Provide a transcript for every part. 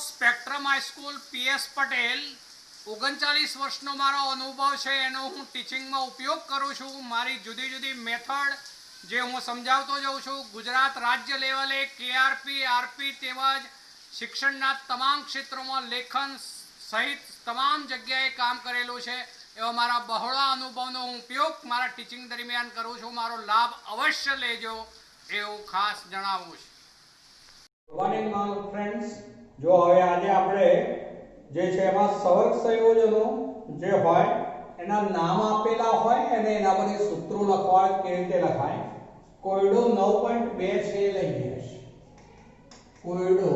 Spectrum high school PS Patel 39 વર્ષનો મારો અનુભવ છે એનો હું ટીચિંગમાં ઉપયોગ કરું છું. મારી જુદી જુદી મેથડ જે હું સમજાવતો જાઉં છું. ગુજરાત રાજ્ય લેવલે કેઆરપી આરપી તેમજ શિક્ષણના તમામ ક્ષેત્રોમાં લેખન સહિત તમામ જગ્યાએ કામ કરેલું છે. એવા મારા બહોળા અનુભવનો હું ઉપયોગ મારા ટીચિંગ દરમિયાન કરું છું. મારો લાભ અવશ્ય લેજો એવું ખાસ જણાવું છું. મોર્નિંગ ફ્રેન્ડ્સ, જો હવે આજે આપણે જે છે એમાં સવર્ગ સંયોજનો જે હોય એના નામ આપેલા હોય અને એના પર સૂત્રો લખવા કેવી રીતે લખાય. કોયડો 9.2 છે લઈએ છે. કોયડો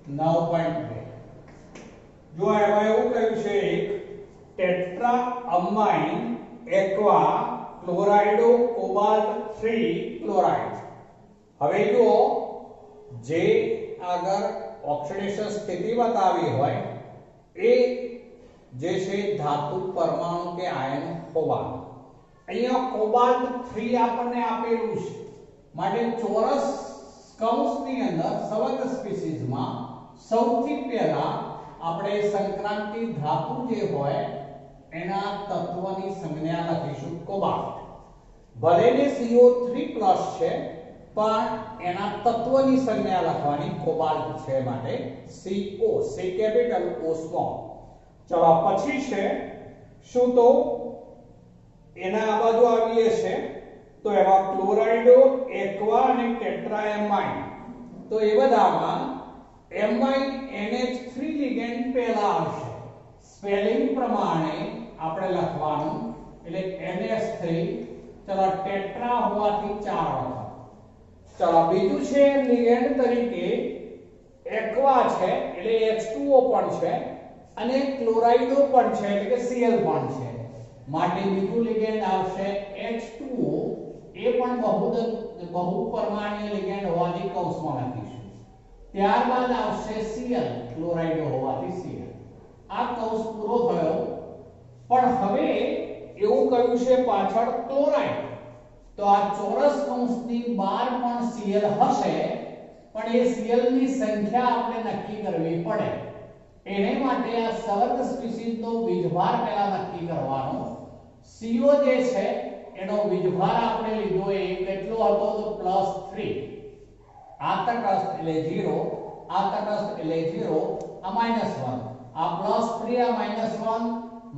9.2 જો એમાં એવું કહ્યું છે એક tetra amine aqua chlorido cobalt 3 chloride. હવે જો જે આગળ ઓક્સિડેશન સ્થિતિ બતાવી હોય એ જે છે ધાતુ પરમાણુ કે આયન હોવાનું. અહીંયા કોબાલ્ટ 3 આપણને આપેલું છે માટે ચોરસ કૌંસની અંદર સવર્ગ સ્પીસીઝમાં સૌથી પહેલા આપણે સંક્રાંતિ ધાતુ જે હોય એના તત્વની સંજ્ઞા લખીશું કોબાલ્ટ. ભલે ને CO3+ છે પણ એના તત્વની સંજ્ઞા લખવાની કોબાલ્ટ છે માટે CO C capital O small. ચલો પછી છે શું તો એના આ બાજુ આવીએ છે તો એમાં ક્લોરાઇડો એક્વા અને ટેટ્રાએમાઇન. તો એ બધામાં એમાઇન NH3 લિગેન્ડ પહેલા આવશે. સ્પેલિંગ પ્રમાણે આપણે લખવાનું એટલે NH3. ચલો ટેટ્રા હોવાથી 4 વખત. ચલો બીજું છે લિગેન્ડ તરીકે એક્વા છે એટલે H2O પણ છે અને ક્લોરાઇડો પણ છે એટલે કે Cl પણ છે માટે બીજું લિગેન્ડ આવશે H2O. એ પણ બહુપરમાણ્વીય લિગેન્ડ હોવાથી કૌંસમાં લખીશું. ત્યારબાદ આવશે Cl ક્લોરાઇડો હોવાથી Cl. આ કૌંસ પૂરો થયો. પણ હવે એવું કહ્યું છે પાછળ ક્લોરાઇડ. તો આ ચોરસ કૌંસની બહાર પણ Cl હશે પણ એ Cl ની સંખ્યા આપણે નક્કી કરવી પડે. એને માટે આ સવર્ગ સ્પીસીઝનો વીજભાર પહેલા નક્કી કરવાનો. CO જે છે એનો વીજભાર આપણે લીધો એ કેટલો હતો તો +3. આ તટસ્થ એટલે 0, આ તટસ્થ એટલે 0, આ -1. આ +3 આ -1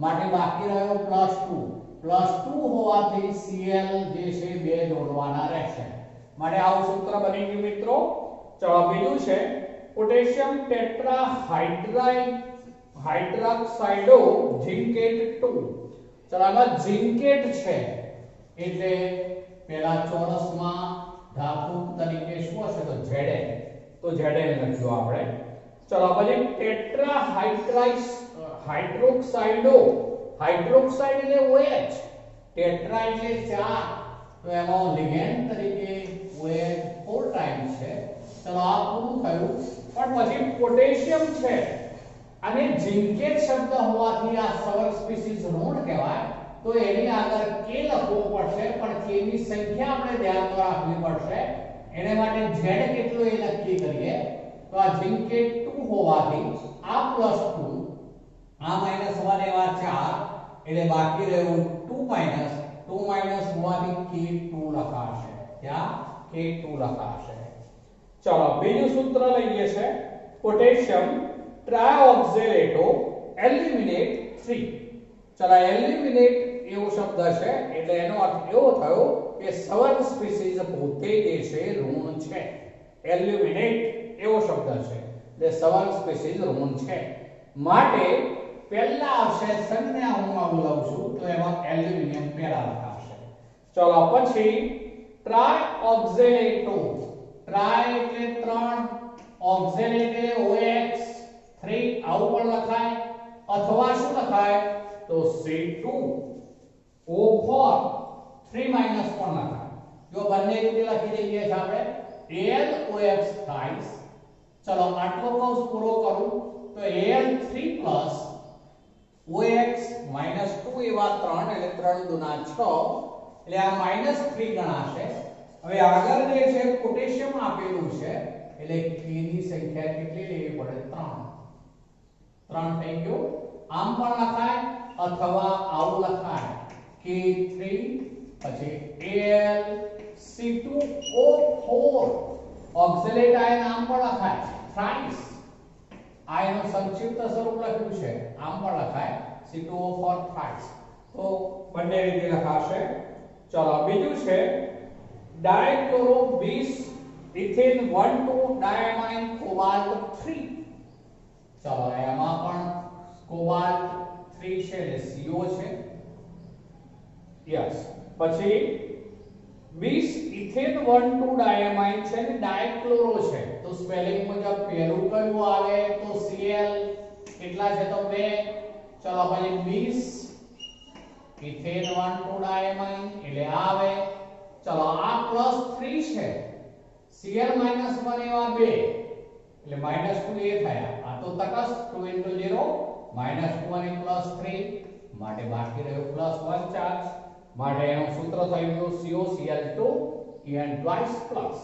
માટે બાકી રહ્યો +2. +2 હોવાથી Cl જે છે બે જોડવાના રહેશે માટે આવું સૂત્ર બની ગયું મિત્રો. ચલો બીજું છે પોટેશિયમ ટેટ્રા હાઇડ્રોક્સાઇડો ઝિંકેટ 2. ચલો આમાં ઝિંકેટ છે એટલે પહેલા ચોરસમાં ધાતુ તરીકે શું હશે તો Zn. તો Zn લખ્યું આપણે. ચલો પછી ટેટ્રા હાઇડ્રોક્સાઇડો. હાઇડ્રોક્સાઇડ એટલે OH. ટેટ્રા એટલે 4 તો એમાં લિગેન્ડ તરીકે OH 4 ટાઈમ્સ છે. ચલો આ પૂરું થયું. પણ પછી પોટેશિયમ છે અને ઝિંકેટ શબ્દ હોવાથી આ સવર્ગ સ્પીસીઝ ઋણ કહેવાય તો એની આગળ K લખવો પડશે પણ K ની સંખ્યા આપણે ધ્યાનમાં રાખવી પડશે. એને માટે Z કેટલો એ નક્કી કરીએ તો આ ઝિંકેટ 2 હોવાથી આ +2 આ -1 એવા 4 એટલે બાકી રહ્યું 2 હોવાથી K2 લખાશે. ત્યાં K2 લખાશે. ચલો બીજું સૂત્ર લઈએ છે પોટેશિયમ ટ્રાયોક્ઝેલેટો એલ્યુમિનેટ 3. ચલો એલ્યુમિનેટ એવો શબ્દ છે એટલે એનો અર્થ એવો થયો કે સવર્ગ સ્પીસીઝ પોતે જે છે ઋણ છે. એલ્યુમિનેટ એવો શબ્દ છે એટલે સવર્ગ સ્પીસીઝ ઋણ છે માટે પહેલા આવશે સંજ્ઞા હું લઉં છું તો એમાં એલ્યુમિનિયમ પહેલા લખાશે. ચલો પછી ટ્રાયોક્ઝેલેટો. ટ્રાય એટલે 3, ઓક્ઝેલેટ એટલે OX 3 આવું પણ લખાય અથવા શું લખાય તો C2O4 3 માઈનસ પણ લખાય. જો બંને રીતે લખી દઈએ છીએ આપણે AlOX થાય. ચલો આટલો કૌંસ પૂરો કરું તો Al3 OX -2 એવા 3 એટલે 3 દુના 6 એટલે આ -3 ગણાશે. હવે આગળ જે છે પોટેશિયમ આપેલું છે એટલે K ની સંખ્યા કેટલી લેવી પડે ત્રણ થઈ ગયું. આમ પણ લખાય અથવા આવું લખાય K3 પછી Al C2O4 ઓક્ઝેલેટ આયન આમ પણ લખાય thrice. આ એનું સંક્ષિપ્ત સ્વરૂપ લખ્યું છે, આમ પણ લખાય C2O4 thrice. તો બંને રીતે લખાશે. ચલો બીજું છે ડાયક્લોરો 20 ઇથેન 1,2 ડાયમાઇન કોબાલ્ટ 3. ચલો એમાં પણ કોબાલ્ટ 3 છે એટલે CO છે. યસ. પછી 20 ઇથેન 1,2 ડાયમાઇન છે ને ડાયક્લોરો છે, તો સ્પેલિંગ મુજબ પહેલું કયું આવે તો Cl કેટલા છે તો 2. ચલો પછી 20 ઇથેન 1,2 ડાયમાઇન એટલે આવે. ચલો આ +3 છે, Cl -1 એવા 2 એટલે -2 એ થયા. આ તો તટસ્થ 2 * 0 -2 અને +3 માટે બાકી રહ્યો +1 ચાર્જ. માટે એનું સૂત્ર થઈ ગયું COCl2 En twice plus.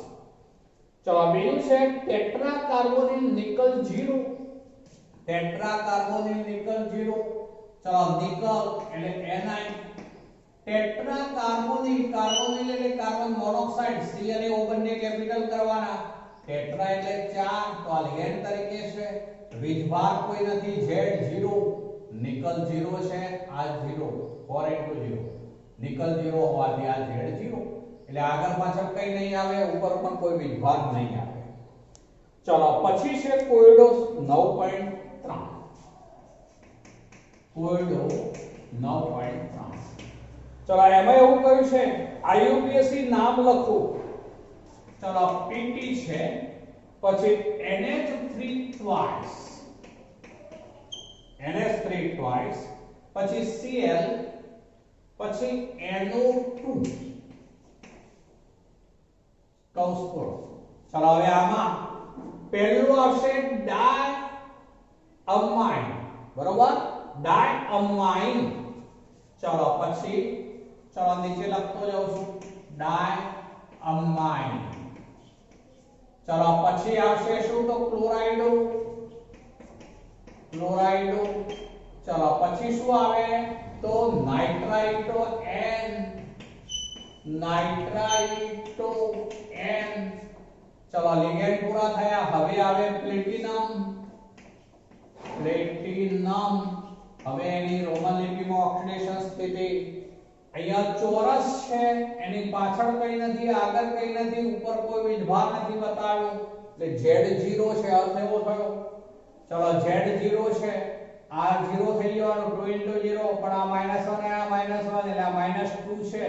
ચલો બીજું છે tetra carbonyl nickel 0. Tetra carbonyl nickel 0. ચલો નિકલ એટલે Ni. ટેટ્રા કાર્બોનિલ, કાર્બોનિલ એટલે કાર્બન મોનોક્સાઇડ, C અને O બંને કેપિટલ કરવાના. ટેટ્રા એટલે 4 તો આ લિગેન્ડ તરીકે છે. વીજભાર કોઈ નથી Z0. નિકલ 0 છે, આ 0 4 * 0 નિકલ 0 હોવાથી આ Z0 એટલે આગળ પાછળ કઈ નહીં આવે, ઉપર પણ કોઈ વીજભાર નહીં આવે. ચલો પછી છે કોયડો 9.3. કોયડો 9.3. ચલો એમાં એવું કહ્યું છે IUPAC નામ લખો. ચલો PT છે, પછી NH3 twice, NH3 twice, પછી Cl, પછી NO2 કૌંસ પૂરો. ચલો હવે આમાં પહેલું આવશે ડાયઅમાઇન, બરોબર, ડાયઅમાઇન. ચલો પછી ચલો નીચે લખતો જાઉં છું ડાયઅમાઇન. ચલો પછી આવશે શું તો ક્લોરાઇડો, ક્લોરાઇડો. ચલો પછી શું આવે તો નાઇટ્રાઇટો N, નાઇટ્રાઇટો N. ચલો લિગેન્ડ પૂરા થયા. હવે આવે પ્લેટિનમ, પ્લેટિનમ. હવે એની રોમન લિપિમાં ઓક્સિડેશન સ્થિતિ. અહીંયા ચોરસ છે, એની પાછળ કઈ નથી, આગળ કઈ નથી, ઉપર કોઈ વીજભાર નથી બતાવ્યો એટલે Z0 છે. અર્થ એવો થયો. ચલો Z0 છે, આ 0 થઈ જવાનો 2 * 0 પણ આ -1 અને આ -1 એટલે આ -2 છે.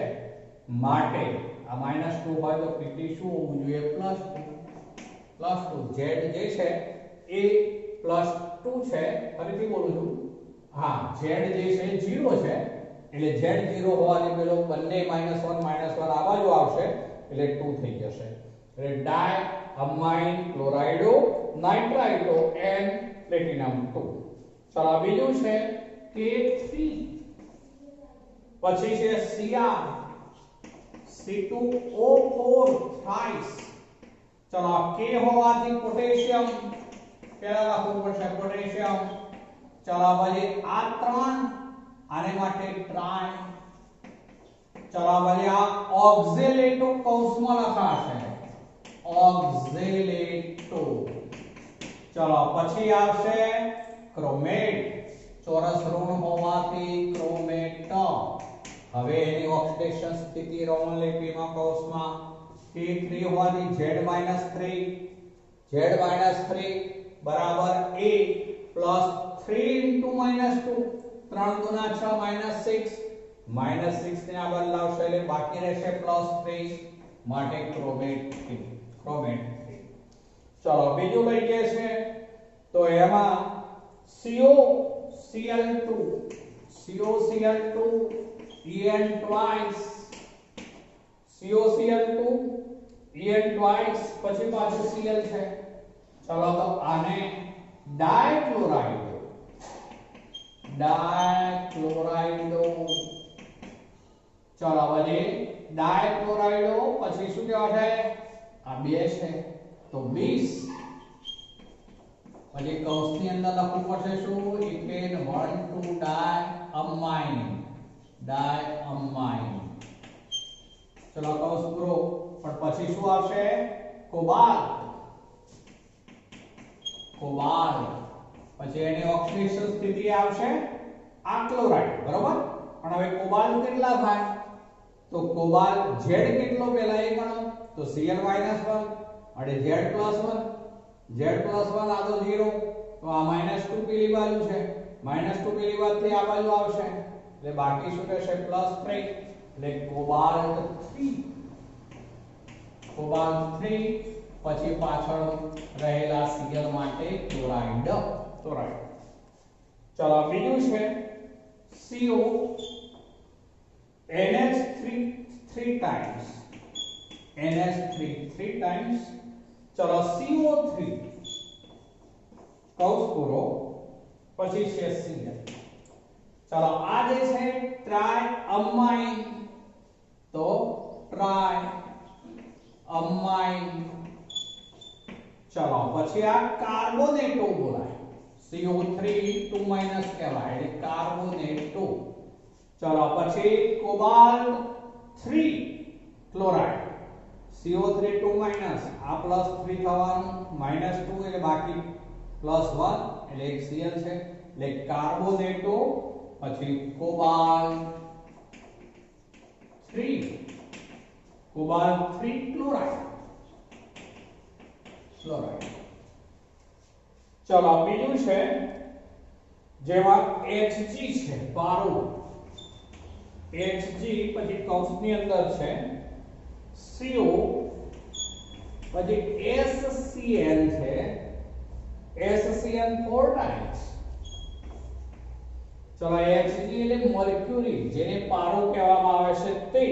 માટે આ -2 હોય તો PT શું હોવું જોઈએ +2. Z જે છે એ +2 છે. ફરીથી બોલું છું, હા Z જે છે 0 છે એટલે Z0 હોવાથી પેલો બંને -1 -1 આ બાજુ આવશે એટલે 2 થઈ જશે. એટલે ડાયઅમાઇન ક્લોરાઇડો નાઇટ્રાઇટો N પ્લેટિનમ 2. ચલો બીજું છે K3, પછી છે Cr C2O4 thrice. ચલો K હોવાથી પોટેશિયમ પહેલા લખવું પડશે પોટેશિયમ. ચલો પછી આ 3 આને માટે ટ્રાય. ચલો પછી આ ઓક્ઝેલેટો કૌંસમાં લખાશે ઓક્ઝેલેટો. ચલો પછી આવશે ક્રોમેટ, ચોરસ ઋણ હોવાથી ક્રોમેટ. હવે એની ઓક્સિડેશન સ્થિતિ રોમન લિપિમાં કૌંસમાં K3 હોવાથી Z-3, Z-3 બરાબર A plus 3 * -2 3 × 6 -6 ને આ બદલાવશે એટલે બાકી રહેશે +3 માટે ક્રોમેટ 3, ક્રોમેટ 3. ચલો બીજું લઈ કે છે તો એમાં COCl2, COCl2 En twice, COCl2 En twice, પછી પાછું Cl છે. ચલો તો આને ડાયક્લોરાઇડો, ડાયક્લોરાઇડો. ચલો પછી ડાયક્લોરાઇડો પછી શું કહેવાય? આ 2 છે તો 20 પછી કૌંસની અંદર લખવું પડશે શું ઇથેન 1 2 ડાયઅમાઇન ચલો કૌંસ પૂરો પણ પછી શું આવશે કોબાલ્ટ પછી એની ઓક્સિડેશન સ્થિતિ આવશે આ ક્લોરાઇડ બરોબર પણ હવે કોબાલ્ટ કેટલા થાય તો કોબાલ્ટ Z કેટલો પહેલા એ ગણો તો Cl - 1 અને Z + 1 આ તો 0 તો આ -2 પેલી બાજુ છે -2 પેલી બાજુથી આ બાજુ આવશે એટલે બાકી શું રહેશે +3 એટલે કોબાલ્ટ 3 પછી પાછળ રહેલા Cl માટે ક્લોરાઇડ ચલો બીજું છે CO NH3 3 times ચલો CO3 કૌંસ પૂરો પછી છે Cl ચલો આ જે છે ટ્રાયઅમાઇન તો ટ્રાયઅમાઇન ચલો પછી આ કાર્બોનેટો બોલાય CO3 2 કહેવાય એટલે કાર્બોનેટો ચલો પછી કોબાલ્ટ 3 ક્લોરાઇડ CO3 2 આ +3 થવાનું -2 એટલે બાકી +1 એટલે એક Cl છે એટલે કાર્બોનેટો પછી કોબાલ્ટ 3 ક્લોરાઇડ ચલો બીજું છે જેમાં Hg છે પારો Hg પછી કૌંસની અંદર છે CO પછી SCN છે SCN 4 times ચલો Hg એટલે મર્ક્યુરી જેને પારો કહેવામાં આવે છે તે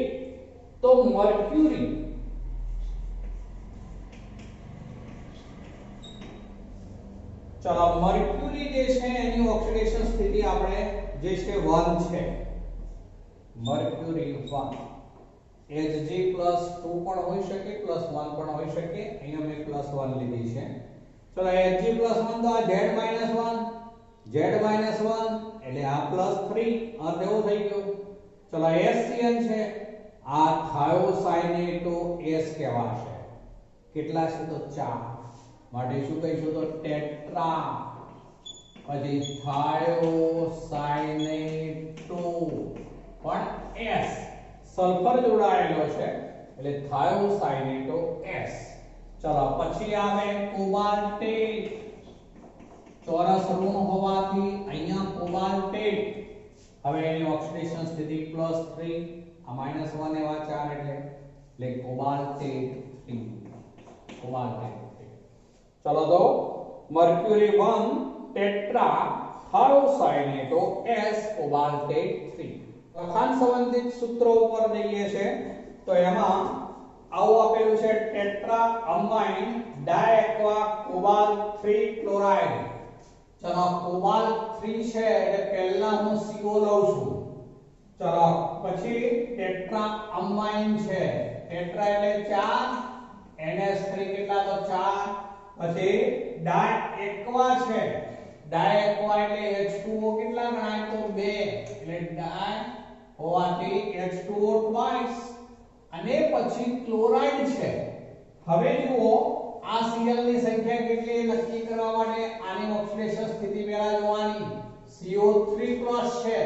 તો મર્ક્યુરી ચલો મર્ક્યુરી જે છે એની ઓક્સિડેશન સ્થિતિ આપણે જે છે 1 છે મર્ક્યુરી 1 Hg +2 પણ હોઈ શકે +1 પણ હોઈ શકે અહીંયા મેં +1 લીધી છે ચલો Hg +1 તો આ Z - 1 એટલે આ +3 અર્થ એવો થઈ ગયો ચલો SCN છે આ થાયોસાયનેટો S કહેવાશે કેટલા છે તો 4 માટે શું કહીશું તો ટેટ્રા પછી થાયોસાયનેટો પણ S સલ્ફર જોડાયેલો છે એટલે થાયોસાયનેટો S ચલો પછી આવે કોબાલ્ટેટ ચોરસ ઋણ હોવાથી અહીંયા કોબાલ્ટેટ હવે એની ઓક્સિડેશન સ્થિતિ +3 આ -1 એવા 4 એટલે કોબાલ્ટેટ 3 ચલો તો મર્ક્યુરી 1 ટેટ્રા થાયોસાયનેટો S કોબાલ્ટેટ 3 લખાણ સંબંધિત સૂત્રો ઉપર જઈએ છે તો એમાં આવું આપેલું છે ટેટ્રાઅમાઇન ડાયએક્વા કોબાલ્ટ 3 ક્લોરાઇડ ચલો કોબાલ્ટ 3 છે એટલે પહેલા હું CO લઉં છું ચલો પછી ટેટ્રાઅમાઇન છે ટેટ્રા એટલે 4 NH3 કેટલા તો 4 પછી ડાયએક્વા છે ડાયએક્વા એટલે H2O કેટલા ગણાય તો 2 એટલે ડાય હોવાથી H2O ટ્વાઇસ અને પછી ક્લોરાઇડ છે હવે જુઓ આ Cl ની સંખ્યા કેટલી નક્કી કરવા માટે આની ઓક્સિડેશન સ્થિતિ પહેલા જોવાની CO3 પ્લસ છે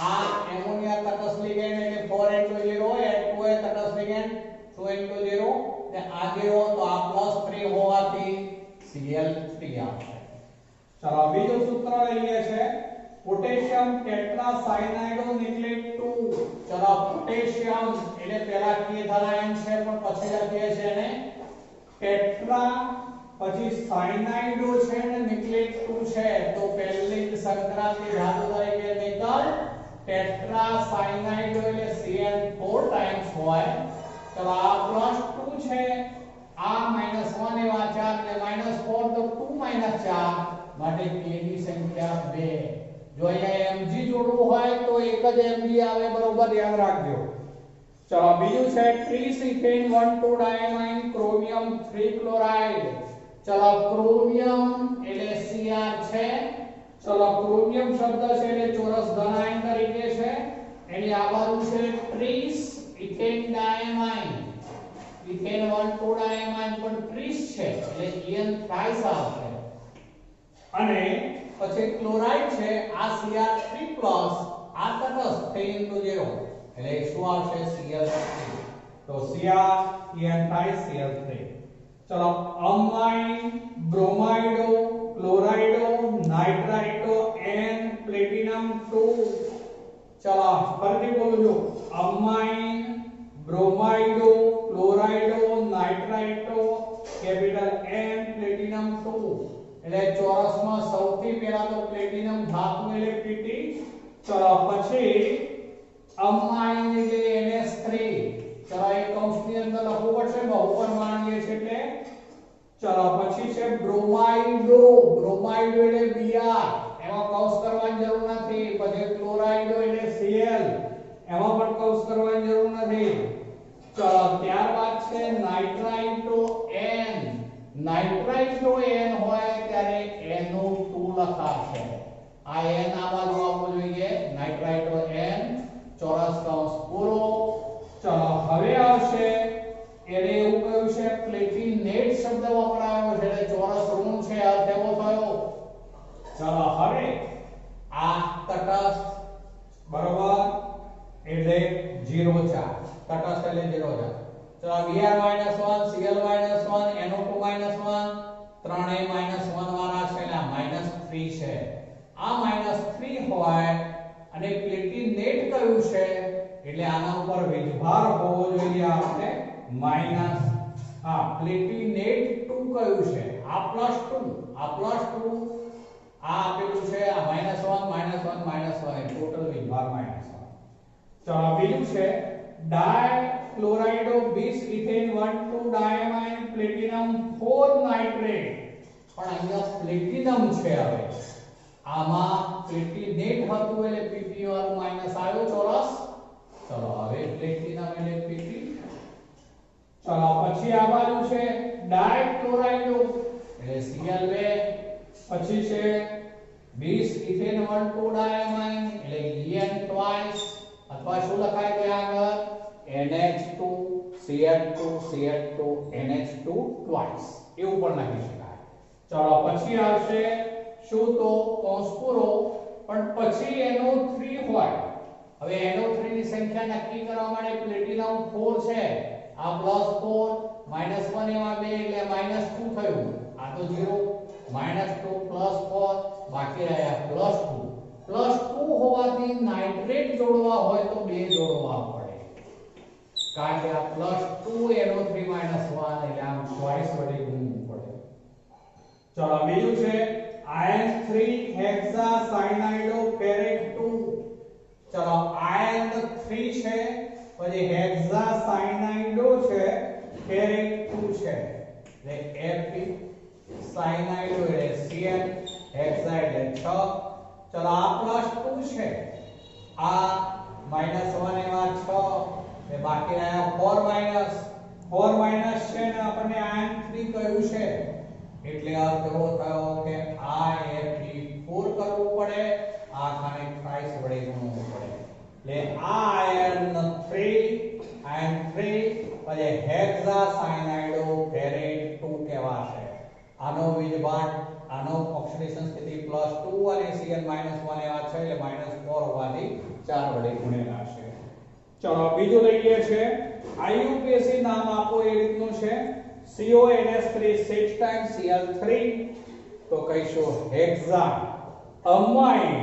આ એમોનિયા તટસ્થ લિગેન્ડ એટલે 4N2 N2 તટસ્થ લિગેન્ડ 2N2 ને આ 0 તો આ +3 હોવાથી Cl3 આવશે ચલો બીજું સૂત્ર લઈએ છે પોટેશિયમ ટેટ્રાસાયનાઇડો નિકલેટ 2 ચલો પોટેશિયમ એટલે પહેલા કેથાલાયન છે પણ પછી લખીએ છે એને ટેટ્રા પછી સાયનાઇડો છે ને નિકલેટ 2 છે તો પહેલી જ સંક્રાંતિ ધાતુ તરીકે નિકલ ટેટ્રાસાયનાઇડો એટલે Cl4 ટાઈમ્સ હોય ચલો આ +2 છે આ -1 એવા 4 એટલે -4 તો 2 - 4 માટે k ની સંખ્યા 2 જો અહીંયા mg જોડવું હોય તો એક જ mg આવે બરોબર યાદ રાખજો ચલો બીજું છે ટ્રીસ ઇથેન 1 2 ડાયમાઇન ક્રોમિયમ 3 ક્લોરાઇડ ચલો ક્રોમિયમ એટલે Cr છે. ચલો ક્રોમિયમ શબ્દ છે એટલે ચોરસ ઘન આયન તરીકે છે. એની આ બાજુ છે ટ્રીસ ઇથેન ડાયમાઇન. ઇથેન 1 2 ડાયમાઇન પણ ટ્રીસ છે એટલે En થ્રાઇસ આવશે. અને પછી ક્લોરાઇડ છે આ Cr3+ આ તટસ્થ થઈ into 0 એટલે શું આવશે Cl3. તો Cr En થ્રાઇસ Cl3. ચલો અમાઇન બ્રોમાઇડો ક્લોરાઇડો નાઇટ્રાઇટો N પ્લેટિનમ 2. ચલો ફરીથી બોલું છું અમાઇન બ્રોમાઇડો ક્લોરાઇડો નાઇટ્રાઇટો કેપિટલ N પ્લેટિનમ 2 એટલે ચોરસમાં સૌથી પહેલા તો પ્લેટિનમ ધાતુ એટલે Pt. ચલો પછી અમાઇન એટલે NH3. ચલો એક કૌંસની અંદર લખવું પડશે બહુપરમાણુય છે એટલે. ચલો પછી છે બ્રોમાઇડો. બ્રોમાઇડો એટલે Br એમાં કૌંસ કરવાની જરૂર નથી. પછી ક્લોરાઇડો એટલે Cl એમાં પણ કૌંસ કરવાની જરૂર નથી. ચલો ત્યારબાદ છે નાઇટ્રાઇટો N. નાઇટ્રાઇટો N હોય ત્યારે NO2 લખાશે. આ N આ બાજુ આવવું જોઈએ નાઇટ્રાઇટો N ચોરસ કૌંસ પૂરો. ચલો હવે આવશે એટલે એવું કહ્યું છે પ્લેટિનેટ શબ્દ વપરાયો છે એટલે ચોરસ ઋણ છે અર્થ એવો થયો. ચલો હવે આ તટસ્થ બરોબર એટલે 0 ચાર્જ. તટસ્થ એટલે 0 ચાર્જ. ચલો Br-1 Cl-1 NO2-1 ત્રણેય -1 વાળા છે એટલે આ -3 છે. આ -3 હોય અને પ્લેટિનેટ કહ્યું છે એટલે આના ઉપર વીજભાર હોવો જોઈએ આપણે માઈનસ. હા પ્લેટિનેટ 2 કહ્યું છે આ +2 આ +2 આ આપેલું છે આ -1 -1 ટોટલ વીજભાર -1. ચલો બીજું છે ડાયક્લોરાઇડો 20 ઇથેન 1 2 ડાયમાઇન પ્લેટિનમ 4 નાઇટ્રેટ. પણ અહીંયા પ્લેટિનમ છે. હવે આમાં પ્લેટિનેટ હતું એટલે Pp વાળું માઈનસ આવ્યો ચોરસ. ચલો હવે પ્લેટિનમ એટલે Pp. ચલો પછી આ બાજુ છે ડાયક્લોરાઇડો એટલે Cl2. પછી છે 20 ઇથેન 1 2 ડાયમાઇન એટલે En ટ્વાઇસ અથવા શું લખાય ત્યાં આગળ NH2 Cl2 Cl2 NH2 twice એવું પણ લખી શકાય. ચલો પછી આવશે શું તો કૌંસ પૂરો પણ પછી NO3 હોય. હવે NO3 ની સંખ્યા નક્કી કરવા માટે પ્લેટિનમ 4 છે આ +4 -1 એમાં 2 એટલે -2 થયું. આ તો 0 -2 +4 બાકી રહ્યા +2 +2 હોવાથી નાઇટ્રેટ જોડવા હોય તો 2 જોડવા પડે કારણ કે આ +2 NO3 -1 એટલે આમ ચોઈસ વડે ગુણવું પડે. ચલો બીજું છે iron 3 હેક્સાસાયનાઇડો ફેરેટ 2. ચલો iron 3 છે પછી હેક્સાસાયનાઇડો છે ફેરેટ 2 છે એટલે Fe સાયનાઇડો એટલે Cl હેક્સા એટલે 6. ચલો આ +2 છે આ -1 એમાં 6 ને બાકી રહ્યા 4 માઈનસ છે ને આપણને iron 3 કહ્યું છે એટલે અર્થ એવો થયો કે Fe4 કરવું પડે આ ખાને થ્રાઇસ વડે ગુણવું પડે એટલે આ iron 3 પછી હેક્સાસાયનાઇડો ફેરેટ 2 કહેવાશે. આનો વીજભાર આનો ઓક્સિડેશન સ્થિતિ +2 અને Cl -1 એવા છે એટલે -4 હોવાથી 4 વડે ગુણેલા છે. ચલો બીજું લઈએ છે IUPAC નામ આપો એ રીતનું છે CONH3 6 times Cl3 તો કહીશું હેક્સા અમાઇન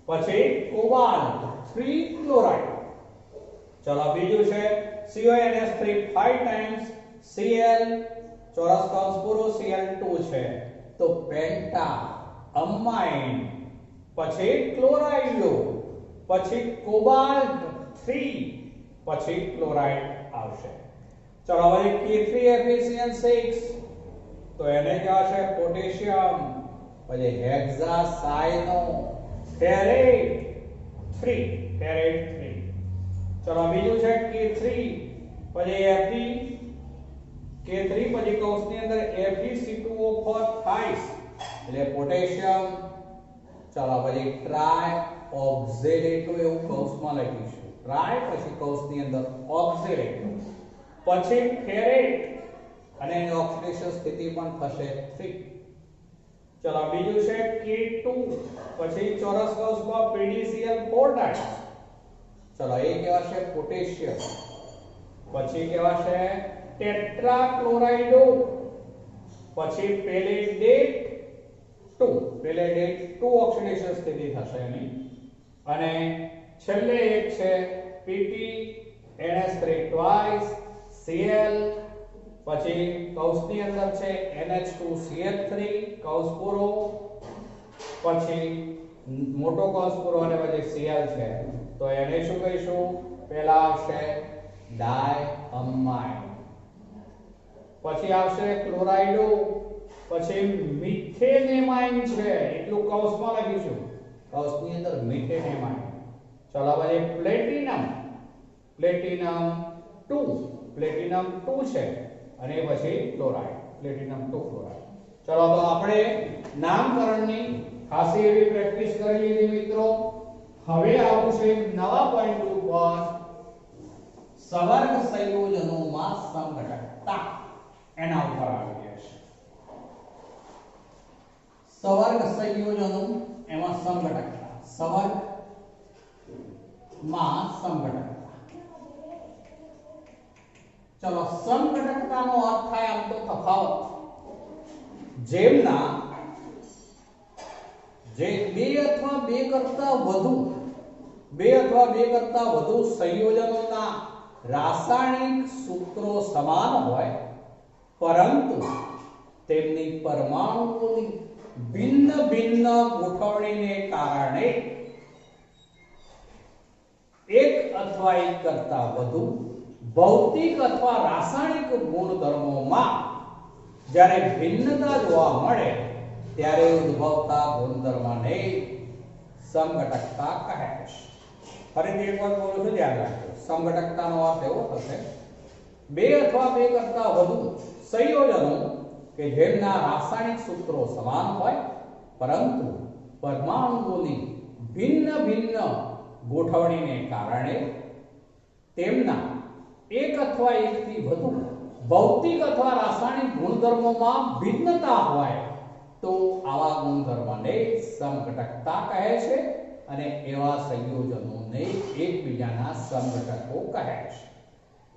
પછી કોબાલ્ટ 3 ક્લોરાઇડ. ચલો બીજું છે CONH3 5 times Cl ચોરસ કૌંસ પૂરો Cl2 છે તો પેન્ટા અમાઇન પછી ક્લોરાઇડો પછી કોબાલ્ટ 3 પછી ક્લોરાઇડ આવશે. ચલો હવે K3FeCl6 તો એને કહેવાશે પોટેશિયમ પછી હેક્સાસાયનો ફેરેટ 3. ચલો બીજું છે K3 પછી Fe K3 પછી કૌંસની અંદર FeC2O4 થાય એટલે પોટેશિયમ. ચાલો પછી ટ્રાય ઓક્ઝેલેટો એવું કૌંસમાં લખીશું. ટ્રાય પછી કૌંસની અંદર ઓક્ઝેલેટો, પછી ફેરેટ અને એની ઓક્સિડેશન સ્થિતિ પણ થશે 3. ચલો બીજું છે K2 પછી ચોરસ કૌંસમાં PdCl4 ડાય. ચલો એ કહેવાશે પોટેશિયમ. પછી કહેવાશે ટેટ્રાક્લોરાઇડો, પછી પેલેડેટ 2 ઓક્સિડેશન સ્થિતિ થશે એની. અને છેલ્લે એક છે PtNH3 twice Cl, પછી કૌંસની અંદર છે NH2Cl3 કૌંસ પૂરો, પછી મોટો કૌંસ પૂરો અને પછી Cl છે. તો એને શું કહીશું? પહેલા આવશે ડાયઅમાઇડ, પછી આવશે ક્લોરાઇડો, પછી મિથેનેમાઇન છે એટલું કૌંસમાં લખીશું. કૌંસની અંદર મિથેનેમાઇન. ચલો પછી પ્લેટિનમ 2 છે અને પછી ક્લોરાઇડ પ્લેટિનમ 2 ક્લોરાઇડ. ચલો તો આપણે નામકરણની ખાસી એવી પ્રેક્ટિસ કરી લીધી મિત્રો. હવે આવું છે નવા પોઈન્ટ ઉપર સવર્ગ સંયોજનોમાં સંઘટકતા. એના ઉપર આવી ગયા છે સવર્ગ સંયોજનો, એમાં સંઘટકતા. સવર્ગ માં સંઘટકતા. ચલો સંઘટકતાનો અર્થ થાય આમ તો તફાવત. જેમના જે બે અથવા બે કરતા વધુ સંયોજનોના રાસાયણિક સૂત્રો સમાન હોય, પરંતુ તેમની પરમાણુઓની ભિન્ન ભિન્ન ગોઠવણીને કારણે એક અથવા એક કરતા વધુ ભૌતિક અથવા રાસાયણિક ગુણધર્મોમાં જ્યારે ભિન્નતા જોવા મળે ત્યારે ઉદ્ભવતા ગુણધર્મને સંઘટકતા કહે છે. ફરીથી એક વાર બોલું છું, ધ્યાન રાખજો. સંઘટકતાનો અર્થ એવો થશે બે અથવા બે કરતા વધુ સંયોજનો કે જેમના રાસાયણિક સૂત્રો સમાન હોય, પરંતુ પરમાણુઓની ભિન્ન ભિન્ન ગોઠવણીને કારણે તેમના એક અથવા એકથી વધુ ભૌતિક અથવા રાસાયણિક ગુણધર્મોમાં ભિન્નતા હોય તો આવા ગુણધર્મને સંઘટકતા કહે છે અને એવા સંયોજનોને એકબીજાના સંઘટકો કહે છે.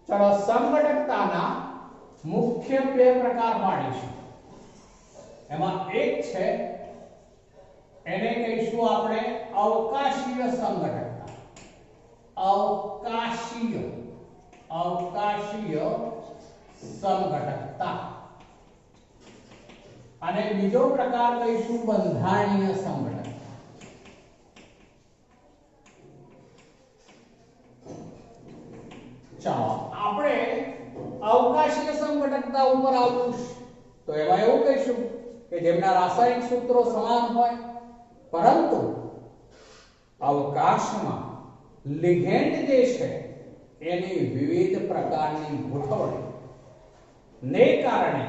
ચલો સંઘટકતાના મુખ્ય બે પ્રકાર પાડીશું. એમાં એક છે એને કહીશું આપણે અવકાશીય સંઘટકતા. અવકાશીય સંઘટકતા. અને બીજો પ્રકાર કહીશું બંધારણીય સંઘટકતા. ચાલો આપણે અવકાશીય સંઘટકતા ઉપર આવું તો એમાં એવું કહીશું કે જેમના રાસાયણિક સૂત્રો સમાન હોય, પરંતુ અવકાશમાં લિગેન્ડ જે છે એની વિવિધ પ્રકારની ગોઠવણી ને કારણે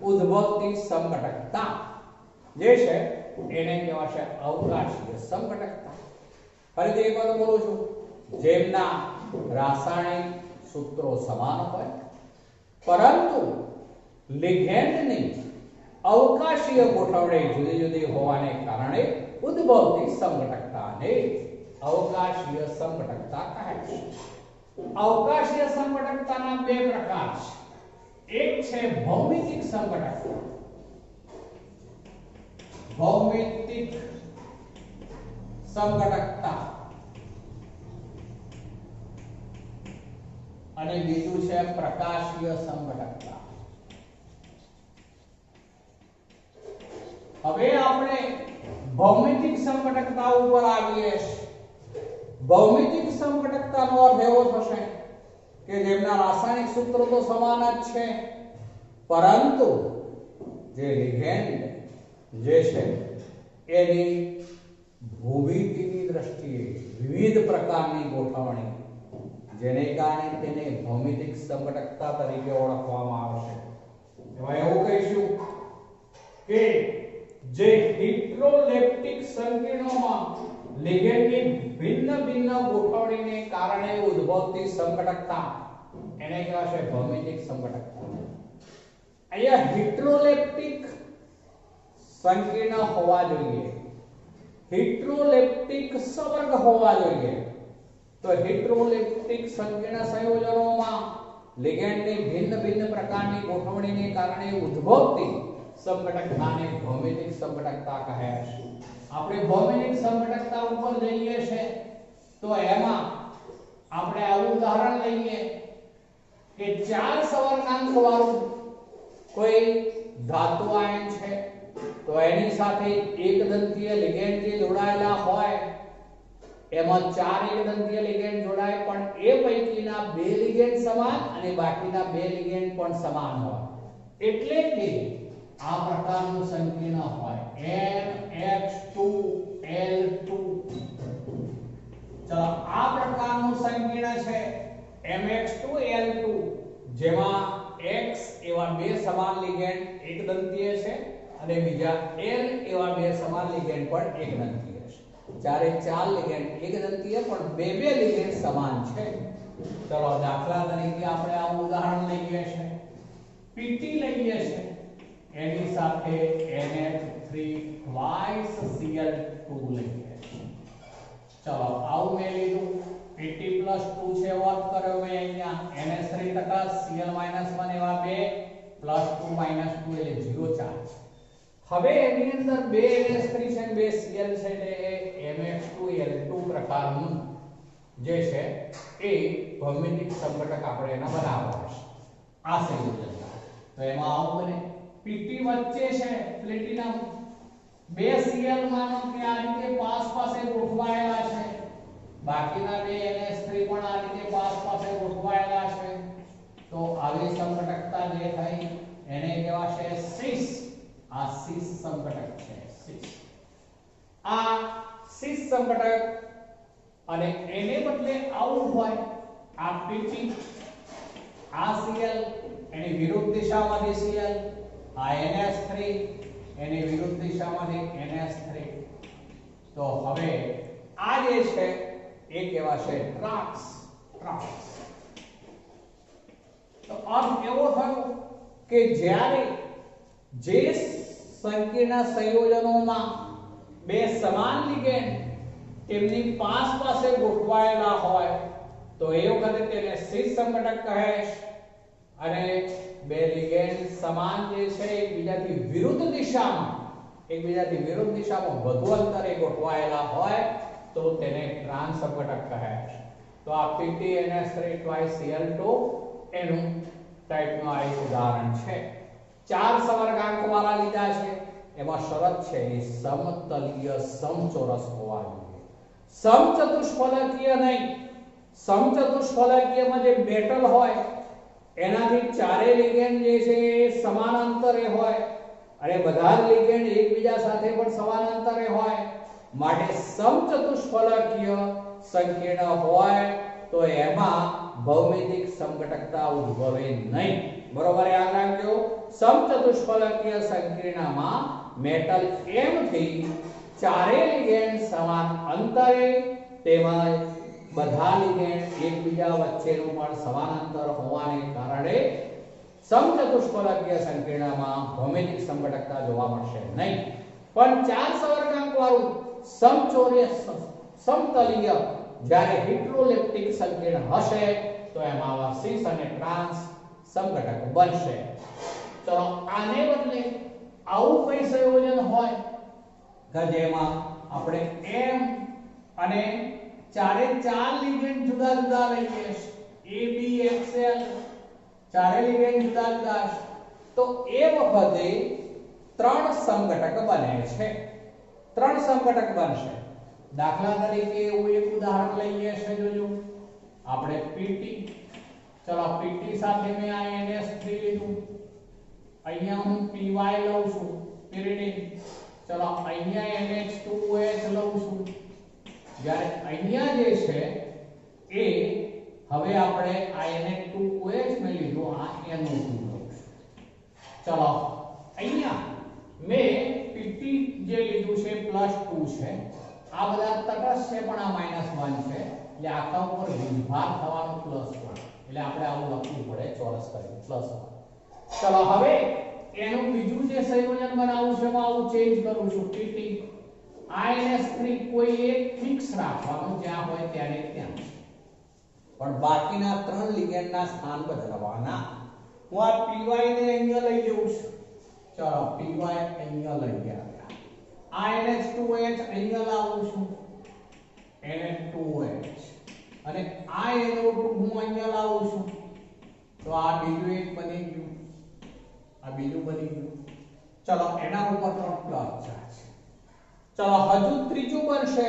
ઉદ્ભવતી સંઘટકતા જે છે એને કહેવાશે અવકાશીય સંઘટકતા. ફરીથી એક વાર બોલું છું. જેમના રાસાયણિક સૂત્રો સમાન હોય, પરંતુ લિગેન્ડની અવકાશીય ગોઠવણી જુદી જુદી હોવાને કારણે ઉદ્ભવતી સંઘટકતાને અવકાશીય સંઘટકતા કહે છે. અવકાશીય સંઘટકતાના બે પ્રકાર છે. એક છે ભૌમિતિક સંઘટકતા. ભૌમિતિક સંઘટકતા અને બીજું છે પ્રકાશીય સંઘટકતા. હવે આપણે ભૌમિતિક સંઘટકતા ઉપર આવીએ. ભૌમિતિક સંઘટકતાનો અર્થ એવો થશે કે જેમના રાસાયણિક સૂત્રો તો સમાન જ છે, પરંતુ જે લિગેન્ડ જે છે એની ભૂમિતિની દ્રષ્ટિએ વિવિધ પ્રકારની ગોઠવણી, જેને કારણે તેને ભૌમિતિક સંઘટકતા તરીકે ઓળખવામાં આવશે. એમાં એવું કહીશું કે જે હિટ્રોલેપ્ટિક સંકીર્ણોમાં લિગેન્ડની ભિન્ન ભિન્ન ગોઠવણીને કારણે ઉદ્ભવતી સંકટકતા એને કહેવાશે ભૌમિતિક સંકટકતા. અહીંયા હિટ્રોલેપ્ટિક સંકીર્ણ હોવા જોઈએ, હિટ્રોલેપ્ટિક સંવર્ગ હોવા જોઈએ. તો હિટ્રોલેપ્ટિક સંકીર્ણ સંયોજનોમાં લિગેન્ડની ભિન્ન ભિન્ન પ્રકારની ગોઠવણીને કારણે ઉદ્ભવતી સંકટકતાને ભૌમિતિક સંકટકતા કહે છે. આપણે ભૌમિતિક સંકટકતા ઉપર જઈએ છે તો એમાં આપણે આવું ઉદાહરણ લઈએ કે 4 સવર્ગાંક વાળું કોઈ ધાતુ આયન છે તો એની સાથે એકદંતીય લિગેન્ડ જે જોડાયેલા હોય એમાં 4 એકદંતીય લિગેન્ડ જોડાય પણ એ પૈકીના 2 લિગેન્ડ સમાન અને બાકીના 2 લિગેન્ડ પણ સમાન હોય એટલે કે આ પ્રકારનું સંકીર્ણ હોય NH2L2. ચલો આ પ્રકારનું સંકીર્ણ છે MX2L2 જેમાં X એવા 2 સમાન લિગેન્ડ એકદંતીય છે અને બીજા L એવા 2 સમાન લિગેન્ડ પણ એકદંતીય છે. ચારે 4 લિગેન્ડ એકદંતીય પણ 2 લિગેન્ડ સમાન છે. ચલો દાખલા તરીકે આપણે આ ઉદાહરણ લઈએ છે PT લઈએ છે એની સાથે NH3 twice Cl2 લઈએ છે. ચલો આવું મેં લીધું PT + 2 છે વર્ક કર્યો મેં અહીંયા NH3 ટકા Cl - 1 એવા 2 +2 - 2 એટલે 0 ચાર્જ. હવે એની અંદર 2 NH3 છે અને 2 Cl છે એટલે MX2L2 પ્રકારનું જે છે એ ભૌમિતિક સંકટક આપણે એના બનાવવા છે આ સંયોજન. તો એમાં આવું બને PT વચ્ચે છે પ્લેટિનમ 2 Cl માનો કે આ રીતે પાસ પાસે ગોઠવાયેલા છે, બાકીના 2 NH3 પણ આ રીતે પાસ પાસે ગોઠવાયેલા છે. તો આવી સંકટકતા જે થઈ એને કહેવાશે સિસ. આ સિસ સંકટક છે સિસ. આ સિસ સંકટક અને એને બદલે આવું હોય આ PT આ Cl એની વિરુદ્ધ દિશામાંથી Cl, આ NH3 એની વિરુદ્ધ દિશામાંથી NH3. તો હવે આ જે છે એ કહેવાશે ટ્રાન્સ. તો અર્થ એવો થયો કે જ્યારે જે સંકીર્ણ સંયોજનોમાં 2 સમાન લિગેન્ડ તેમની પાસે ગોઠવાયેલા હોય તો એ વખતે તેને સિસ સંકટક કહે છે. અને 2 લિગેન્ડ સમાન જે છે એકબીજાથી વિરુદ્ધ દિશામાં વધુ અંતરે ગોઠવાયેલા હોય તો તેને ટ્રાન્સ સંકટક કહે છે. તો આ PT NH3 twice Cl2 એનું ટાઈપનું આ એક ઉદાહરણ છે. 4 સવર્ગાંક વાળા લીધા છે. એમાં શરત છે એ સમતલીય સમચોરસ હોવા જોઈએ, સમચતુષ્ફલકીય નહીં. સમચતુષ્ફલકીયમાં જે મેટલ હોય એનાથી ચારે લિગેન્ડ જે છે એ સમાન અંતરે હોય અને બધા જ લિગેન્ડ એકબીજા સાથે પણ સમાન અંતરે હોય. માટે સમચતુષ્ફલકીય સંકીર્ણ હોય તો એમાં ભૌમિતિક સંકટકતા ઉદ્ભવે નહીં. બરોબર યાદ રાખજો. સમચતુષ્ફલકીય સંકીર્ણમાં મેટલ M થી ચારે લિગેન્ડ સમાન અંતરે તેમજ બધા લિગેન્ડ એકબીજા વચ્ચેનું પણ સમાન અંતર હોવાને કારણે સમચતુષ્ફલકીય સંકીર્ણમાં ભૌમિતિક સંકટકતા જોવા મળશે નહીં. પણ 4 સવર્ગાંક વાળું સમતલીય જ્યારે હિટ્રોલેપ્ટિક સંકીર્ણ હશે તો એમાં સિસ અને ટ્રાન્સ સંકટક બનશે. ચલો આને બદલે આવું કોઈ સંયોજન હોય કે જેમાં આપણે M અને ચારે 4 લિગેન્ડ જુદા જુદા લઈએ ABXL ચારે લિગેન્ડ જુદા જુદા તો એ વખતે 3 સંકટક બને છે. 3 સંકટક બનશે. દાખલા તરીકે એવું એક ઉદાહરણ લઈએ છે જોજો આપણે PT. ચલો PT સાથે મેં આ NH3 લીધું, અહીંયા હું PY લઉં છું pyridine. ચલો અહીંયા NH2OH લઉં છું. જ્યારે અહીંયા જે છે એ હવે આપણે આ NH2OH મેં લીધું, આ NO2 લઉં છું. ચલો અહીંયા મેં pt જે લીધું છે +2 છે, આ બધા તટસ્થ છે પણ આ -1 છે એટલે આખા ઉપર વીજભાર થવાનો +1 એટલે આપણે આવું લખવું પડે ચોરસ કરીને +1. ચલો હવે એનું બીજું જે સંયોજન બનાવવું છે હું આવું ચેન્જ કરું છું pt INS3 કોઈ એક ફિક્સ રાખવાનું જ્યાં હોય ત્યારે ત્યાં, પણ બાકીના 3 લિગેન્ડના સ્થાન બદલવાના. હું આ py ને અહીંયા લઈ જઉં છું. ચલો py અહીંયા લઈ ગયા, INH2OH અહીંયા લાવું છું NH2OH અને NO2 હું અહીંયા લાવું છું તો આ બીજું એક બની ગયું, આ બીજું બની ગયું. ચલો એના ઉપર પણ પ્લસ ચાર્જ. ચલો હજુ ત્રીજું બનશે,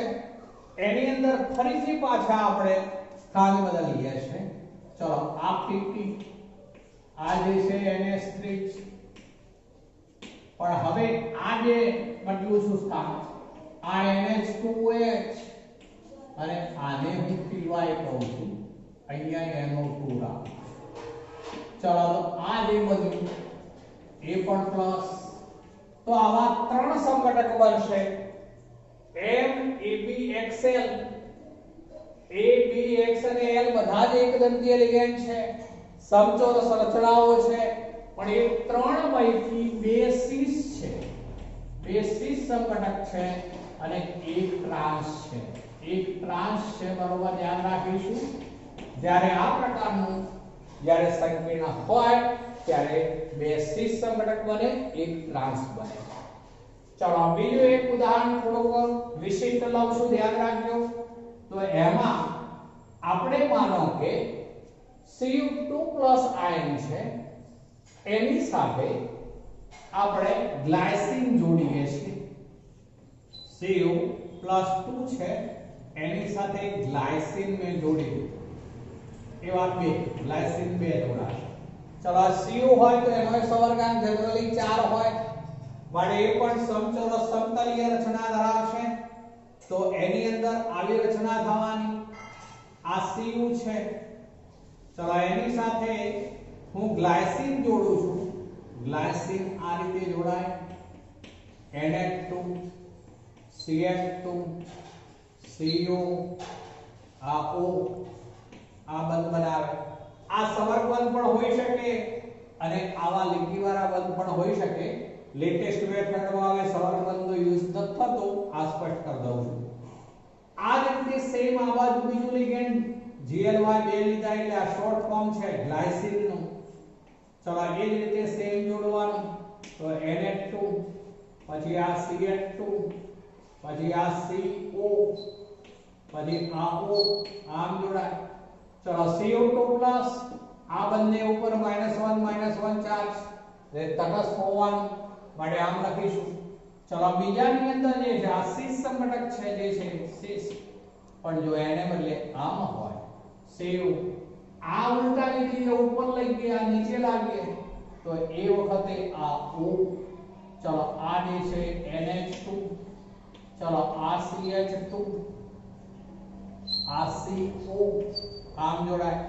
એની અંદર ફરીથી પાછા આપણે સ્થાન બદલીએ છે. ચલો આ pt આ જે છે NH3 પણ હવે આ જે બદલું છું સ્થાન આ NH2OH અને આને હું py કહું છું, અહીંયા NO2 રાખું. ચલો તો આ જે બન્યું એ પણ પ્લસ. તો આવા 3 સંઘટક બનશે MABXL. A B X અને L બધા જ એક દંતીય લિગેન્ડ છે, સમચોરસ રચનાઓ છે, પણ એ 3 પૈકી 2 સીસ છે, 2 સીસ સંઘટક છે અને 1 ટ્રાન્સ છે, 1 ટ્રાન્સ છે. બરોબર ધ્યાન રાખીશું. જ્યારે આ પ્રકારનું જ્યારે સંકીર્ણ હોય ત્યારે 2 સીસ સંઘટક બને, 1 ટ્રાન્સ બને. ચલો બીજું એક ઉદાહરણ થોડું વિશિષ્ટ લઉં, ધ્યાન રાખજો. તો એમાં આપણે માનો કે Cu2+ આયન છે, એની સાથે આપણે ગ્લાયસીન જોડીએ છીએ. Cu+2 છે એની સાથે ગ્લાયસીન મેં જોડી દીધું, એવા 2 ગ્લાયસીન 2 જોડાશે. ચલો Cu હોય તો એનો સવર્ગાંક જનરલી 4 હોય, માટે એ પણ સમચોરસ સમતલીય રચના ધરાવશે. તો એની અંદર આવી રચના થવાની. આ Cu છે, ચલો એની સાથે હું ગ્લાયસીન જોડું છું, ગ્લાયસીન આ રીતે જોડાય, NH2 CH2 CO આ O આ બંધ બનાવે. આ સવર્ગ બંધ પણ હોઈ શકે અને આવા લીટીવાળા બંધ પણ હોઈ શકે. લેટેસ્ટ મેથડમાં હવે સવર્ગ બંધનો યુઝ ન થતો, આ સ્પષ્ટ કરી દઉં છું. આ જ રીતે સેમ આ બાજુ બીજું લિગેન્ડ GLY 2 લીધા એટલે આ શોર્ટ ફોર્મ છે ગ્લાયસીન નું. ચલો એ જ રીતે સેમ જોડવાનું. તો NH2 પછી આ CH2 પછી આ CO પછી આ O આમ જોડાય. ચલો CO2+ આ બંને ઉપર -1 ચાર્જ એટલે તટસ્થ હોવાનું, માટે આમ લખીશું. ચલો બીજાની અંદર જે છે આ સીસ સંઘટક છે, જે છે સીસ, પણ જો એને બદલે આમ હોય સેવ, આ ઉલટા લીટીને ઉપર લઈ ગયા નીચે લાગીએ તો એ વખતે આ O. ચલો આ જે છે NH2, ચલો આ CH2 આ CO આમ જોડાય.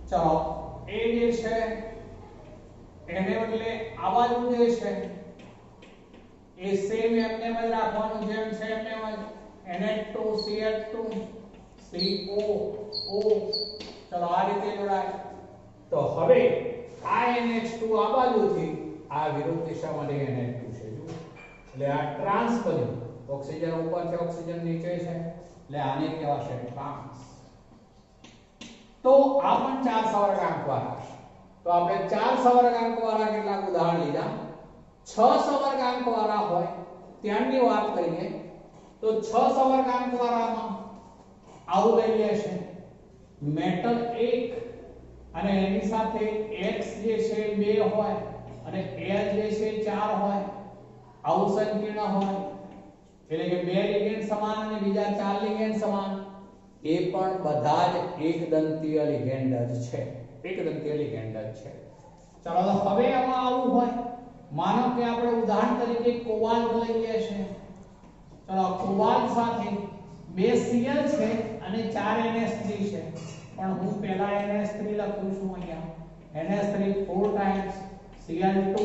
ચલો એ જે છે એને બદલે આ બાજુ જે છે એ સેમ એમને જ રાખવાનું, જેમ છે એમને જ NH2 CH2 CO O. ચલો આ રીતે જોડાય. તો હવે આ NH2 આ બાજુથી આ વિરુદ્ધ દિશામાં NH2 છે, જો એટલે આ ટ્રાન્સ બન્યું. ઓક્સિજન ઉપર છે, ઓક્સિજન નીચે છે, એટલે આને કહેવાશે ટ્રાન્સ. તો આ પણ 4 સવર્ગાંક વાળા છે. તો આપણે 4 સવર્ગાંક વાળા કેટલાક ઉદાહરણ લીધા. 6 સવર્ગાંક વાળા હોય ત્યાંની વાત કરીએ તો 6 સવર્ગાંક વાળામાં આવું લઈ લેશે મેટલ 1 અને એની સાથે X જે છે 2 હોય અને L જે છે 4 હોય, આવું સંકીર્ણ હોય એટલે કે 2 લિગેન્ડ સમાન અને બીજા 4 લિગેન્ડ સમાન, એ પણ બધા જ એક દંતીય લિગેન્ડ જ છે, એક દંતીય લિગેન્ડ જ છે. ચલો તો હવે આમાં આવું હોય, માનો કે આપણે ઉદાહરણ તરીકે કોબાલ્ટ લઈએ છે. ચલો કોબાલ્ટ સાથે 2 Cl છે અને 4 NH3 છે, પણ હું પહેલા NH3 લખું છું અહીંયા. NH3 4 times Cl2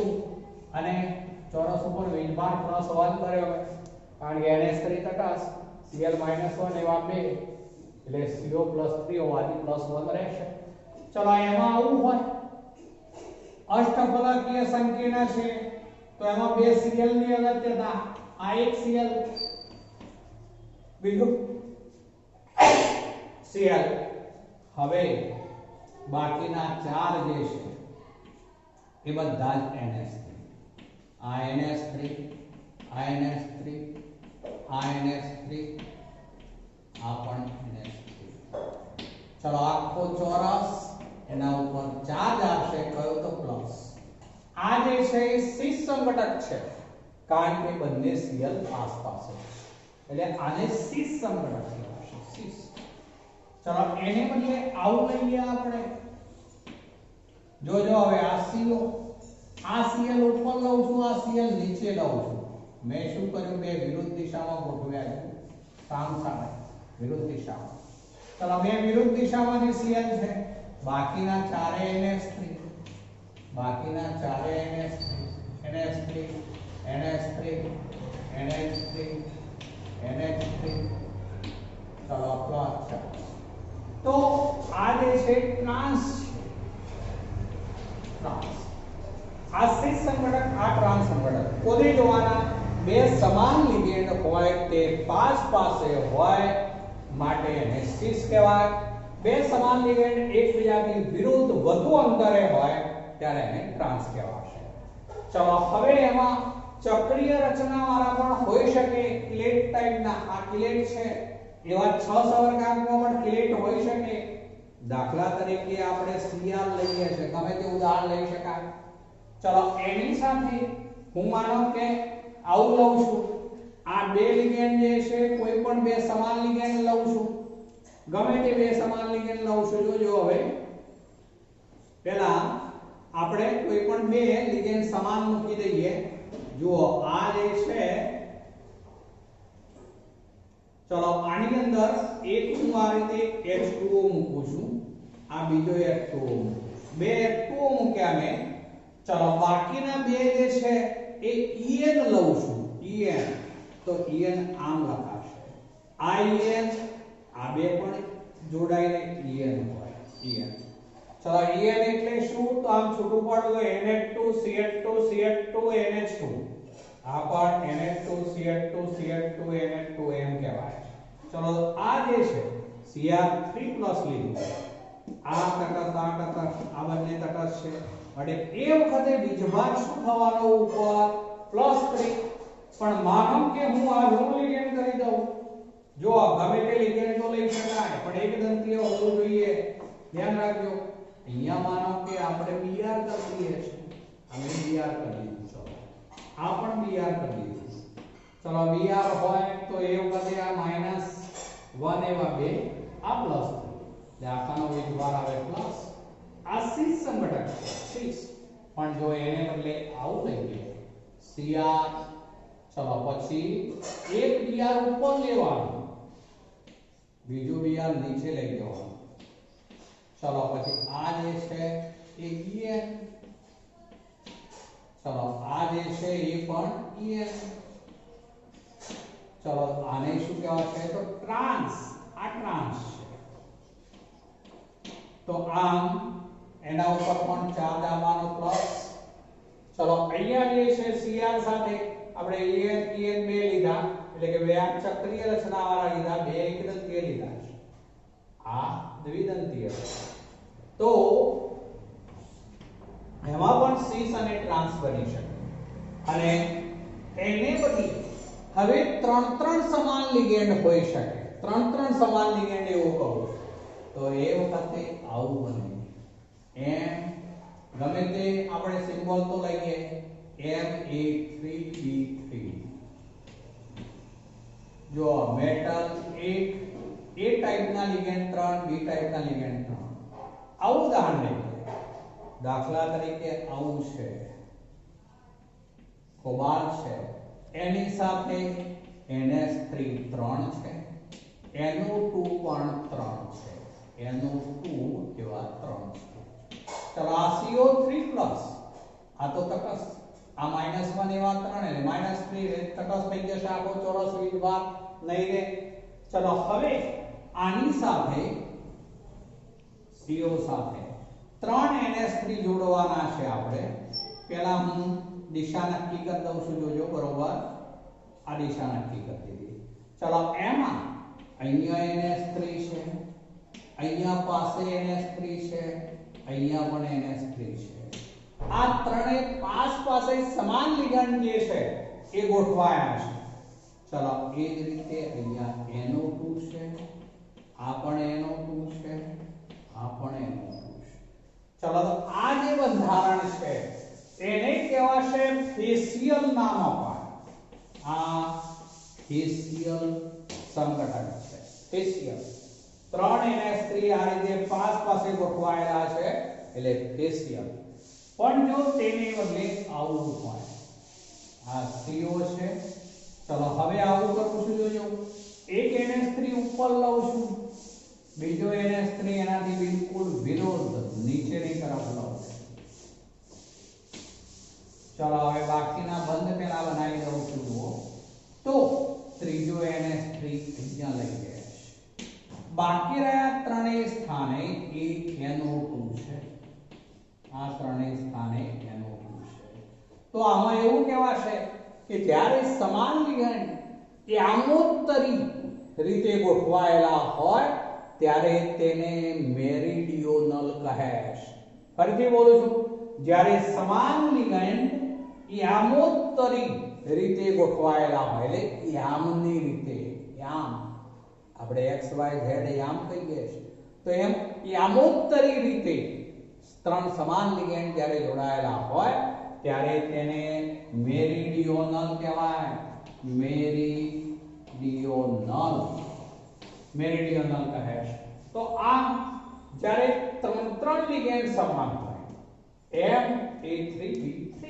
અને ચોરસ ઉપર વીજભાર +1 કર્યો કારણ કે NH3 તટસ્થ Cl -1 એવા 2 એટલે CO +3 હોવાથી +1 રહેશે. ચલો એમાં આવું હોય અષ્ટફલકીય સંકીર્ણ છે તો એમાં બે Cl ની અગત્યતા, આ એક Cl બીજું Cl. હવે બાકીના ચાર જે છે એ બધા જ NH3, આ NH3, આ NH3, આ NH3, આ પણ NH3. ચલો આખો ચોરસ એના ઉપર ચાર્જ આપશે કયો તો પ્લસ. આ જે છે એ સીસ સંઘટક છે કારણ કે બંને Cl આસપાસ છે એટલે આને સીસ સંઘટક કહેવાશે. સીસ. ચલો એને બદલે આવું લઈએ આપણે. જોજો હવે આ CO, આ Cl ઉપર લઉં છું, આ Cl નીચે લઉં છું. મેં શું કર્યું, બે વિરુદ્ધ દિશામાં ગોઠવ્યા છે. સામ સામે વિરુદ્ધ દિશામાં. ચલો બે વિરુદ્ધ દિશામાંથી Cl છે, બાકીના ચારે NH3, બાકીના ચારે NH3, NH3, NH3, NH3, NH3. ચલો પ્લસ ચાર્જ. તો આ જે છે ટ્રાન્સ છે, ટ્રાન્સ. આ સીસ સંઘટક, આ ટ્રાન્સ સંઘટક. કોને જોવાના? બે સમાન લિગેન્ડ હોય તે પાસે હોય માટે એને સીસ કહેવાય. બે સમાન લિગેન્ડ એકબીજાથી વિરુદ્ધ વધુ અંતરે હોય ત્યારે એને ટ્રાન્સ કહેવાશે. ચલો હવે એમાં ચક્રીય રચના વાળા પણ હોઈ શકે, કિલેટ ટાઈપના. આ કિલેટ છે, એવા 6 સવર્ગાંકમાં પણ કિલેટ હોઈ શકે. દાખલા તરીકે આપણે Cr લઈએ છે, ગમે તે ઉદાહરણ લઈ શકાય. ચલો એની સાથે હું માનો કે આવું લઉં છું, આ બે લિગેન્ડ જે છે કોઈ પણ બે સમાન લિગેન્ડ લઉં છું, ગમે તે બે સમાન લિગેન્ડ લઉં છું. જોજો હવે પહેલા આપણે કોઈ પણ બે લિગેન્ડ સમાન મૂકી દઈએ. જુઓ આ જે છે, ચલો આની અંદર એક હું આ રીતે H2O મૂકું છું, આ બીજો H2O મૂકું છું. બે H2O મૂક્યા મેં. ચલો બાકીના બે જે છે એ En લઉં છું, En. તો En આમ લખાશે, આ En, આ બે પણ જોડાઈને En હોય, En. ચલો En એટલે શું? તો આમ છૂટું પડે તો NH2 CH2 CH2 NH2, આ પણ NH2 CH2 CH2 NH2 એમ કહેવાય. ચલો આ જે છે Cr3+ લીધું, આ તટસ્થ, આ તટસ્થ, આ બંને તટસ્થ છે. અને એ વખતે વીજભાર શું થવાનો ઉપર? +3. પણ માનો કે હું આ ઋણ લિગેન્ડ કરી દઉં. જો ગમે તે લિગેન્ડ તો લઈ શકાય પણ એક દંતીય હોવું જોઈએ. ધ્યાન રાખજો. અહીંયા માનો કે આપણે Br કરી દઈએ છીએ, અમે Br કરી દીધું. ચલો આ પણ Br કરી દીધું. ચલો Br હોય તો એ વખતે આ -1 એવા 2, આ +3 એટલે આખાનો વીજભાર આવે પ્લસ. આ સીસ સંઘટક છે, સીસ. પણ જો એને બદલે આવું લઈએ Cr, ચલો પછી એક Br ઉપર લેવાનું, બીજું Br નીચે લઈ જવાનું. ચલો પછી આ જે છે એ En, ચલો આ જે છે એ પણ En. ચલો આને શું કહેવાશે? તો ટ્રાન્સ. આ ટ્રાન્સ છે. તો આમ એના ઉપર પણ ચાર્જ આવવાનો પ્લસ. ચલો અહીંયા જે છે Cr સાથે આપણે En બે લીધા એટલે કે બે આ ચક્રીય રચના વાળા લીધા, બે એકદંતીય લીધા છે, આ દ્વિદંતીય. તો એમાં પણ સીસ અને ટ્રાન્સ બની શકે. અને એને બદલે હવે 3 સમાન લિગેન્ડ હોઈ શકે. 3 સમાન લિગેન્ડ એવું કહું તો એ વખતે આવું બને. એમ ગમે તે આપણે સિમ્બોલ તો લઈએ, Ma3B3. જો મેટલ 1, A ટાઈપના લિગેન્ડ 3, B ટાઈપના લિગેન્ડ 3. આવું ઉદાહરણ લઈએ. દાખલા તરીકે આવું છે, કોબાલ્ટ છે, એની સાથે NH3 3 છે, NO2 પણ 3 છે, NO2 એવા 3 છે. ચલો આ CO3+, આ તો તટસ્થ, આ -1 એવા 3 એટલે -3 તટસ્થ થઈ જશે આખો ચોરસ વિભાગ નહીં રે. ચલો હવે આની સાથે CO સાથે 3 NH3 જોડવાના છે આપણે. પહેલા હું દિશા નક્કી કરી દઉં છું, જોજો બરોબર. આ દિશા નક્કી કરી દીધી. ચલો એમાં અહીંયા NH3 છે, અહીંયા પાસે NH3 છે, અહીંયા પણ NH3 છે. આ ત્રણે પાસે સમાન લિગેન્ડ જે છે એ ગોઠવાયા છે. ચલો એ જ રીતે અહીંયા NO2 છે, આ પણ NO2 છે, આ પણ NO2 છે. ચલો તો આ જે બંધારણ છે એને કહેવાશે ફેશિયલ નામ અપાય. આ ફેશિયલ સંઘટક છે. ફેશિયલ 3 NH3 આ રીતે પાસે ગોઠવાયેલા છે એટલે ફેશિયલ. પણ જો તેને બદલે આવું હોય, આ CO છે. ચલો હવે આવું કરું છું, જોજો. એક NH3 ઉપર લઉં છું, બીજો NH3 એનાથી બિલકુલ વિરોધ નીચેની તરફ લઉં છું. ચલો હવે બાકીના બંધ પેલા બનાવી દઉં છું. જુઓ તો ત્રીજો NH3 અહીંયા લઈ ગયા છે. બાકી રહ્યા ત્રણેય સ્થાને એક NO2 છે. આ ત્રણેય સ્થાને NO2 છે. તો આમાં એવું કહેવાશે કે જ્યારે સમાન લિગેન્ડ યામોત્તરી રીતે ગોઠવાયેલા હોય ત્યારે તેને મેરીડિયોનલ કહે છે. ફરીથી બોલું છું, જ્યારે સમાન લિગેન્ડ યામોત્તરી રીતે ગોઠવાયેલા હોય એટલે યામની રીતે, યામ આપણે x y z યામ કહીએ છીએ, તો એમ યામોત્તરી રીતે ત્રણ સમાન લિગેન્ડ જ્યારે જોડાયેલા હોય ત્યારે તેને મેરીડિયોનલ કહેવાય. મેરીડિયોનલ કહે છે. તો આ જ્યારે ત્રણ લિગેન્ડ સમાન હોય MA3B3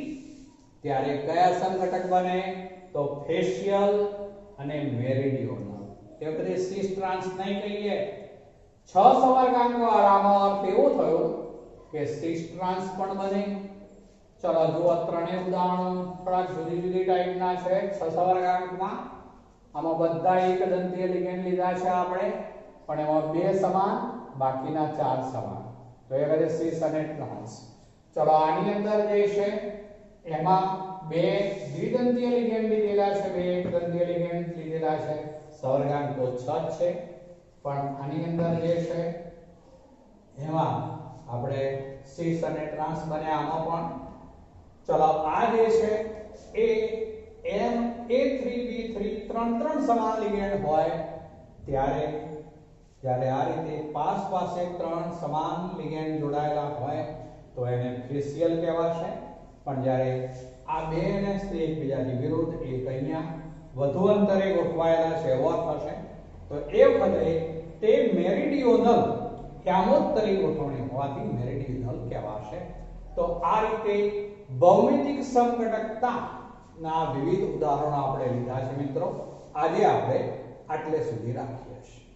ત્યારે કયા સંઘટક બને? તો ફેશિયલ અને મેરીડિયોનલ. તે વખતે સિસ ટ્રાન્સ નહીં કહીએ. 6 સવર્ગાંક વાળાનો અર્થ એવો થયો કે સિસ ટ્રાન્સ પણ બને. ચલો જુઓ, ત્રણેય ઉદાહરણો થોડા જુદી જુદી ટાઈપના છે. 6 સવર્ગાંકમાં આમાં બધા એક દંતીય લિગેન્ડ લીધા છે આપણે, પણ એમાં 2 સમાન, બાકીના 4 સમાન. તો એ કહે સિસ અને ટ્રાન્સ. ચલો આની અંદર જે છે એમાં 2 દ્વિદંતીય લિગેન્ડ લીધેલા છે, 2 એકદંતીય લિગેન્ડ લીધેલા છે. સવર્ગાંક તો 6 છે, પણ આની અંદર જે છે એમાં આપણે સિસ અને ટ્રાન્સ બન્યા. આમાં પણ ચલો આ જે છે એ MA3B3 ત્રણ સમાન લિગેન્ડ હોય ત્યારે આ રીતે પાસે ત્રણ સમાન લિગેન્ડ જોડાયેલા હોય તો એને ફેશિયલ કહેવાશે. પણ જ્યારે આ બે NH3 એકબીજાની વિરુદ્ધ, એક અહીંયા વધુ અંતરે ગોઠવાયેલા છે એવો થશે, તો એ વખતે તે મેરીડિયોનલ યામોત્તરી ગોઠવણી હોવાથી મેરીડિયોનલ કહેવાશે. તો આ રીતે ભૌમિતિક સમઘટકતાના વિવિધ ઉદાહરણો આપણે લીધા છે મિત્રો. આજે આપણે આટલે સુધી રાખીએ છીએ.